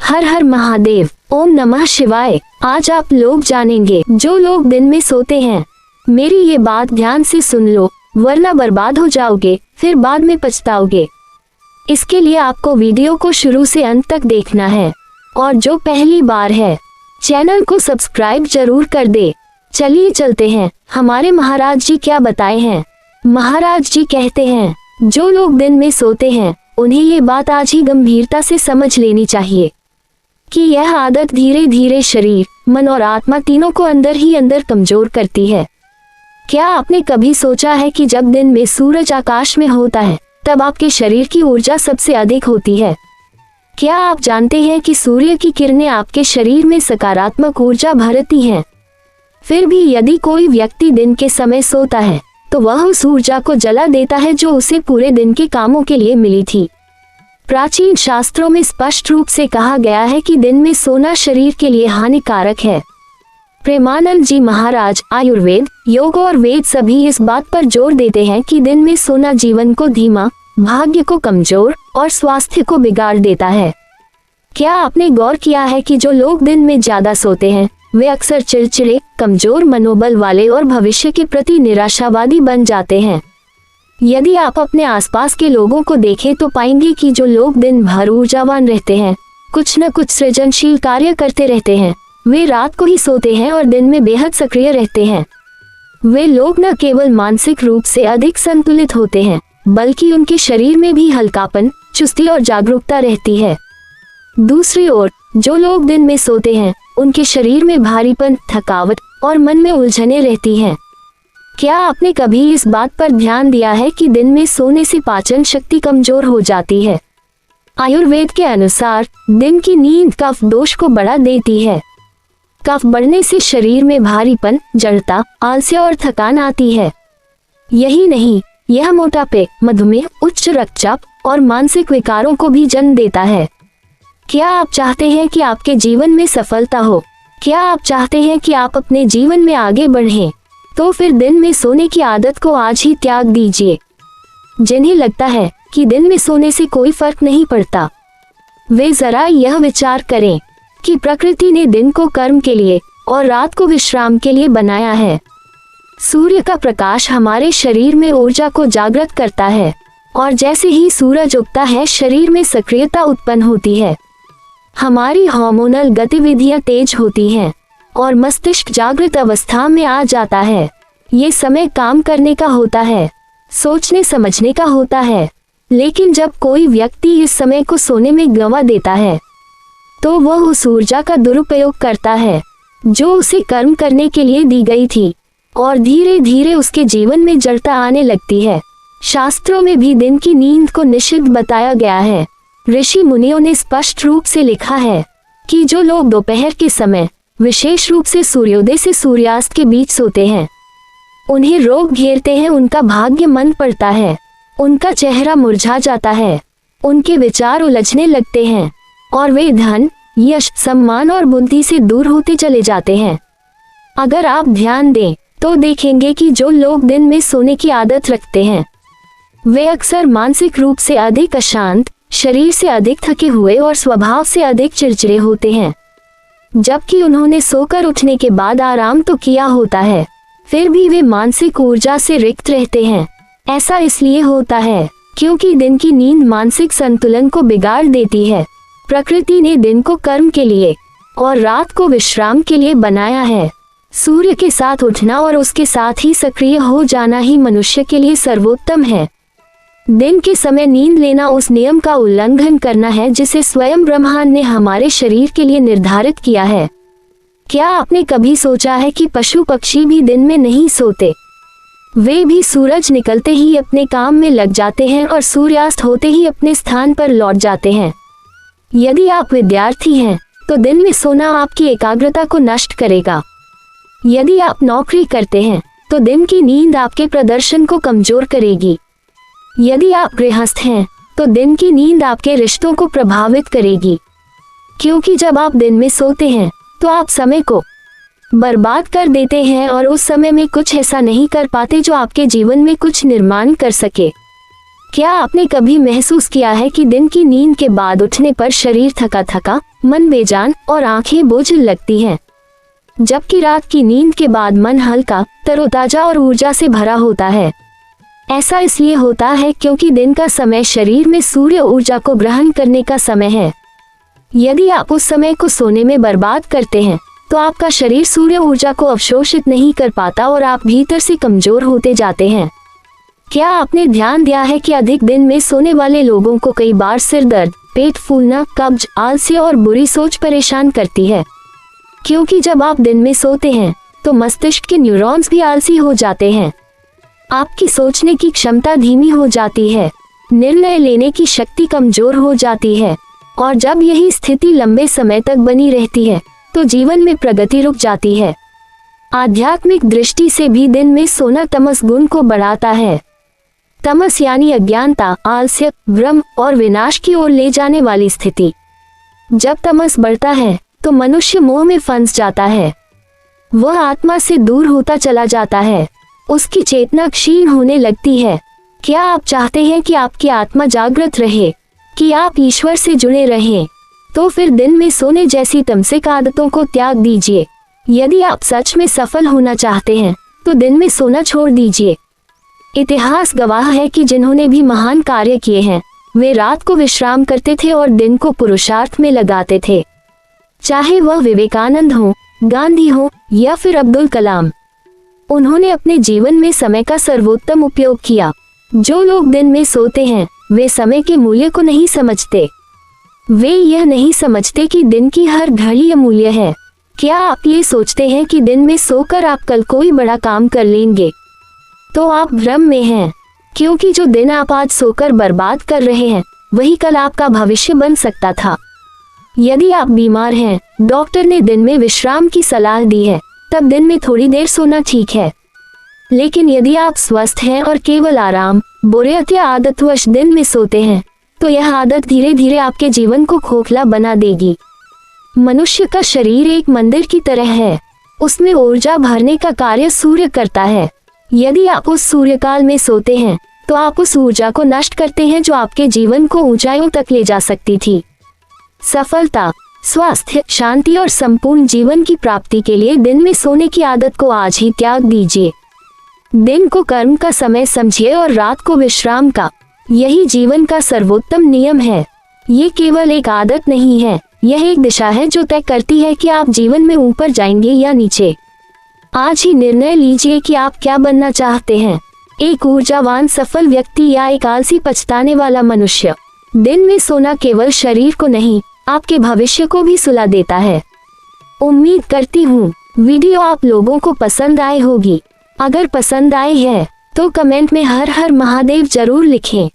हर हर महादेव, ओम नमः शिवाय। आज आप लोग जानेंगे, जो लोग दिन में सोते हैं, मेरी ये बात ध्यान से सुन लो, वरना बर्बाद हो जाओगे, फिर बाद में पछताओगे। इसके लिए आपको वीडियो को शुरू से अंत तक देखना है, और जो पहली बार है चैनल को सब्सक्राइब जरूर कर दे। चलिए चलते हैं, हमारे महाराज जी क्या बताए हैं। महाराज जी कहते हैं, जो लोग दिन में सोते हैं उन्हें ये बात आज ही गंभीरता से समझ लेनी चाहिए कि यह आदत धीरे धीरे शरीर, मन और आत्मा तीनों को अंदर ही अंदर कमजोर करती है। क्या आपने कभी सोचा है कि जब दिन में सूरज आकाश में होता है तब आपके शरीर की ऊर्जा सबसे अधिक होती है? क्या आप जानते हैं कि सूर्य की किरणें आपके शरीर में सकारात्मक ऊर्जा भरती हैं? फिर भी यदि कोई व्यक्ति दिन के समय सोता है तो वह उस ऊर्जा को जला देता है जो उसे पूरे दिन के कामों के लिए मिली थी। प्राचीन शास्त्रों में स्पष्ट रूप से कहा गया है कि दिन में सोना शरीर के लिए हानिकारक है। प्रेमानंद जी महाराज आयुर्वेद, योग और वेद सभी इस बात पर जोर देते हैं कि दिन में सोना जीवन को धीमा, भाग्य को कमजोर और स्वास्थ्य को बिगाड़ देता है। क्या आपने गौर किया है कि जो लोग दिन में ज्यादा सोते हैं वे अक्सर चिड़चिड़े, कमजोर मनोबल वाले और भविष्य के प्रति निराशावादी बन जाते हैं? यदि आप अपने आसपास के लोगों को देखें तो पाएंगे कि जो लोग दिन भर ऊर्जावान रहते हैं, कुछ न कुछ सृजनशील कार्य करते रहते हैं, वे रात को ही सोते हैं और दिन में बेहद सक्रिय रहते हैं। वे लोग न केवल मानसिक रूप से अधिक संतुलित होते हैं, बल्कि उनके शरीर में भी हल्कापन, चुस्ती और जागरूकता रहती है। दूसरी ओर जो लोग दिन में सोते हैं उनके शरीर में भारीपन, थकावट और मन में उलझने रहती हैं। क्या आपने कभी इस बात पर ध्यान दिया है कि दिन में सोने से पाचन शक्ति कमजोर हो जाती है? आयुर्वेद के अनुसार दिन की नींद कफ दोष को बढ़ा देती है। कफ बढ़ने से शरीर में भारीपन, जड़ता, आलस्य और थकान आती है। यही नहीं, यह मोटापे, मधुमेह, उच्च रक्तचाप और मानसिक विकारों को भी जन्म देता है। क्या आप चाहते हैं कि आपके जीवन में सफलता हो? क्या आप चाहते हैं कि आप अपने जीवन में आगे बढ़ें? तो फिर दिन में सोने की आदत को आज ही त्याग दीजिए। जिन्हें लगता है कि दिन में सोने से कोई फर्क नहीं पड़ता, वे जरा यह विचार करें कि प्रकृति ने दिन को कर्म के लिए और रात को विश्राम के लिए बनाया है। सूर्य का प्रकाश हमारे शरीर में ऊर्जा को जागृत करता है, और जैसे ही सूरज उगता है शरीर में सक्रियता उत्पन्न होती है। हमारी हार्मोनल गतिविधियां तेज होती हैं और मस्तिष्क जागृत अवस्था में आ जाता है। ये समय काम करने का होता है, सोचने समझने का होता है। लेकिन जब कोई व्यक्ति इस समय को सोने में गंवा देता है तो वह उस ऊर्जा का दुरुपयोग करता है जो उसे कर्म करने के लिए दी गई थी, और धीरे धीरे उसके जीवन में जड़ता आने लगती है। शास्त्रों में भी दिन की नींद को निषिद्ध बताया गया है। ऋषि मुनियों ने स्पष्ट रूप से लिखा है कि जो लोग दोपहर के समय, विशेष रूप से सूर्योदय से सूर्यास्त के बीच सोते हैं, उन्हें रोग घेरते हैं, उनका भाग्य मंद पड़ता है, उनका चेहरा मुरझा जाता है, उनके विचार उलझने लगते हैं और वे धन, यश, सम्मान और बुद्धि से दूर होते चले जाते हैं। अगर आप ध्यान दें तो देखेंगे कि जो लोग दिन में सोने की आदत रखते हैं वे अक्सर मानसिक रूप से अधिक अशांत, शरीर से अधिक थके हुए और स्वभाव से अधिक चिड़चिड़े होते हैं। जबकि उन्होंने सोकर उठने के बाद आराम तो किया होता है, फिर भी वे मानसिक ऊर्जा से रिक्त रहते हैं। ऐसा इसलिए होता है क्योंकि दिन की नींद मानसिक संतुलन को बिगाड़ देती है। प्रकृति ने दिन को कर्म के लिए और रात को विश्राम के लिए बनाया है। सूर्य के साथ उठना और उसके साथ ही सक्रिय हो जाना ही मनुष्य के लिए सर्वोत्तम है। दिन के समय नींद लेना उस नियम का उल्लंघन करना है जिसे स्वयं ब्रह्मांड ने हमारे शरीर के लिए निर्धारित किया है। क्या आपने कभी सोचा है कि पशु पक्षी भी दिन में नहीं सोते? वे भी सूरज निकलते ही अपने काम में लग जाते हैं और सूर्यास्त होते ही अपने स्थान पर लौट जाते हैं। यदि आप विद्यार्थी हैं तो दिन में सोना आपकी एकाग्रता को नष्ट करेगा। यदि आप नौकरी करते हैं तो दिन की नींद आपके प्रदर्शन को कमजोर करेगी। यदि आप गृहस्थ हैं तो दिन की नींद आपके रिश्तों को प्रभावित करेगी, क्योंकि जब आप दिन में सोते हैं तो आप समय को बर्बाद कर देते हैं और उस समय में कुछ ऐसा नहीं कर पाते जो आपके जीवन में कुछ निर्माण कर सके। क्या आपने कभी महसूस किया है कि दिन की नींद के बाद उठने पर शरीर थका थका, मन बेजान और आंखें बोझिल लगती हैं, जबकि रात की नींद के बाद मन हल्का, तरोताजा और ऊर्जा से भरा होता है। ऐसा इसलिए होता है क्योंकि दिन का समय शरीर में सूर्य ऊर्जा को ग्रहण करने का समय है। यदि आप उस समय को सोने में बर्बाद करते हैं तो आपका शरीर सूर्य ऊर्जा को अवशोषित नहीं कर पाता और आप भीतर से कमजोर होते जाते हैं। क्या आपने ध्यान दिया है कि अधिक दिन में सोने वाले लोगों को कई बार सिर दर्द, पेट फूलना, कब्ज, आलस्य और बुरी सोच परेशान करती है? क्योंकि जब आप दिन में सोते हैं तो मस्तिष्क के न्यूरॉन्स भी आलसी हो जाते हैं। आपकी सोचने की क्षमता धीमी हो जाती है, निर्णय लेने की शक्ति कमजोर हो जाती है, और जब यही स्थिति लंबे समय तक बनी रहती है तो जीवन में प्रगति रुक जाती है। आध्यात्मिक दृष्टि से भी दिन में सोना तमस गुण को बढ़ाता है। तमस यानी अज्ञानता, आलस्य, भ्रम और विनाश की ओर ले जाने वाली स्थिति। जब तमस बढ़ता है तो मनुष्य मोह में फंस जाता है। वह आत्मा से दूर होता चला जाता है, उसकी चेतना क्षीण होने लगती है। क्या आप चाहते हैं कि आपकी आत्मा जागृत रहे, कि आप ईश्वर से जुड़े रहें? तो फिर दिन में सोने जैसी तमसिक आदतों को त्याग दीजिए। यदि आप सच में सफल होना चाहते हैं तो दिन में सोना छोड़ दीजिए। इतिहास गवाह है कि जिन्होंने भी महान कार्य किए हैं वे रात को विश्राम करते थे और दिन को पुरुषार्थ में लगाते थे। चाहे वह विवेकानंद हो, गांधी हो या फिर अब्दुल कलाम, उन्होंने अपने जीवन में समय का सर्वोत्तम उपयोग किया। जो लोग दिन में सोते हैं वे समय के मूल्य को नहीं समझते। वे यह नहीं समझते कि दिन की हर घड़ी अमूल्य है। क्या आप ये सोचते हैं कि दिन में सोकर आप कल कोई बड़ा काम कर लेंगे? तो आप भ्रम में हैं, क्योंकि जो दिन आप आज सोकर बर्बाद कर रहे हैं वही कल आपका भविष्य बन सकता था। यदि आप बीमार हैं, डॉक्टर ने दिन में विश्राम की सलाह दी है, तब दिन में थोड़ी देर सोना ठीक है। लेकिन यदि आप स्वस्थ हैं और केवल आराम, बोरियत या आदतवश दिन में सोते हैं तो यह आदत धीरे धीरे आपके जीवन को खोखला बना देगी। मनुष्य का शरीर एक मंदिर की तरह है, उसमें ऊर्जा भरने का कार्य सूर्य करता है। यदि आप उस सूर्यकाल में सोते हैं तो आप उस ऊर्जा को नष्ट करते हैं जो आपके जीवन को ऊंचाइयों तक ले जा सकती थी। सफलता, स्वास्थ्य, शांति और संपूर्ण जीवन की प्राप्ति के लिए दिन में सोने की आदत को आज ही त्याग दीजिए। दिन को कर्म का समय समझिए और रात को विश्राम का। यही जीवन का सर्वोत्तम नियम है। ये केवल एक आदत नहीं है, यह एक दिशा है जो तय करती है कि आप जीवन में ऊपर जाएंगे या नीचे। आज ही निर्णय लीजिए कि आप क्या बनना चाहते हैं, एक ऊर्जावान सफल व्यक्ति या एक आलसी पछताने वाला मनुष्य। दिन में सोना केवल शरीर को नहीं, आपके भविष्य को भी सुला देता है। उम्मीद करती हूँ वीडियो आप लोगों को पसंद आई होगी। अगर पसंद आई है तो कमेंट में हर हर महादेव जरूर लिखें।